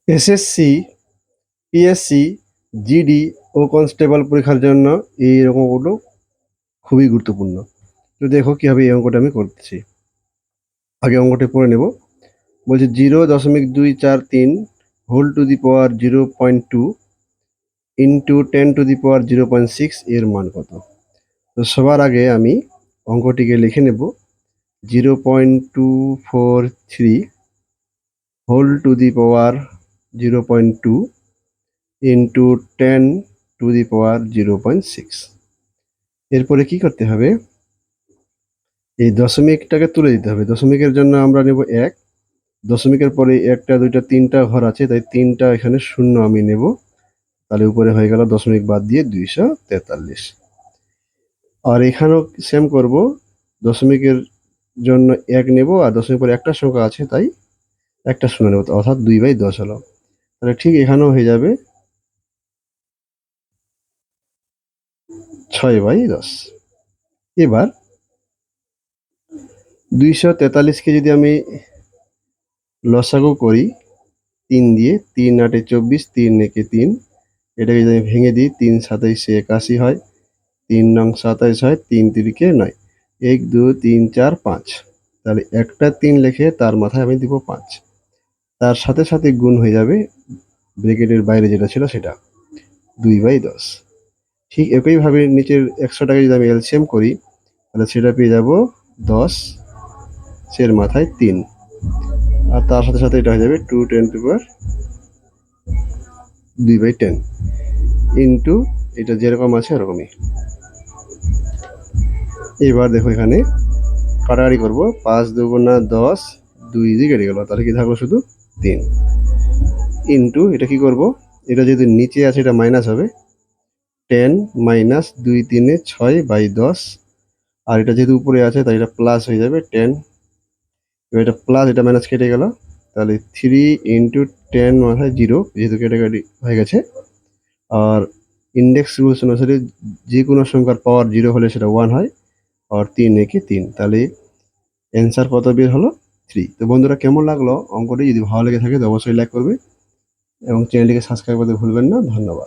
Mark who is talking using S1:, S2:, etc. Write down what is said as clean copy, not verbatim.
S1: SSC, PSC, GD ও constable পরীক্ষার জন্য এই অঙ্কগুলো খুবই গুরুত্বপূর্ণ। তো দেখো কীভাবে এই অঙ্কটা আমি করতেছি। আগে অঙ্কটি পড়ে নেব। বলছে 0.243 whole to the power 0.2 into 10 to the power 0.6 এর মান কত? তো সবার আগে আমি অঙ্কটিকে লিখে নেব 0.243 whole to the power 0.2 into 10 to the power 0.6। এরপরে কি করতে হবে? এই দশমিকটাকে তুলে দিতে হবে। দশমিকের জন্য আমরা নেব 1, দশমিকের পরে 1টা 2টা 3টা ঘর আছে, তাই 3টা এখানে শূন্য আমি নেব। তাহলে উপরে হয়ে গেল দশমিক বাদ দিয়ে 243। আর এখানেও সেম করব, দশমিকের জন্য 1 নেব আর দশমিক পরে একটা সংখ্যা আছে তাই একটা শূন্য নেব, অর্থাৎ 2/10 হলো। তাহলে ঠিক এখানেও হয়ে যাবে 6/10। এবার 243কে যদি আমি লসাগু করি 3 দিয়ে, 3 8 24, 3 1 3, এটাকে যদি আমি ভেঙে দিই 3 27 81 হয়, 3 নং 27 হয়, 3 3 9, 1 2 3 4 5। তাহলে একটা 3 লিখে তার মাথায় আমি দিব 5, তার সাথে সাথে গুণ হয়ে যাবে ব্র্যাকেটের বাইরে যেটা ছিল সেটা 2/10। ঠিক একইভাবে নিচের 100টাকে যদি আমি এলসিএম করি তাহলে সেটা পেয়ে যাব 10 এর মাথায় 3, আর তার সাথে সাথে এটা হয়ে যাবে 2 10 টু পাওয়ার 2/10 ইন্টু এটা যেরকম আছে এরকমই। এবার দেখো এখানে কাটাকাটি করবো, 5 2 10, 2 দিয়ে কেটে গেল, তাহলে কি থাকলো শুধু 3 ইন্টু এটা কি করব, এটা যদি নিচে আছে এটা মাইনাস হবে, 10 মাইনাস 2 3 6/10, আর এটা যেহেতু উপরে আছে তাই এটা প্লাস হয়ে যাবে 10। এবার এটা প্লাস এটা মাইনাস কেটে গেল, তাহলে 3 ইন্টু 10 মাথায় 0, যেহেতু কেটে হয়ে গেছে। আর ইন্ডেক্স রুলস অনুসারে যে কোনো সংখ্যার পাওয়ার 0 হলে সেটা 1 হয়, আর 3 একে 3, তাহলে অ্যান্সার কত বের হলো? 3। তো বন্ধুরা, কেমন লাগলো অঙ্কটি? যদি ভালো লেগে থাকে তো অবশ্যই লাইক করবে এবং চ্যানেলটিকে সাবস্ক্রাইব করতে ভুলবেন না। ধন্যবাদ।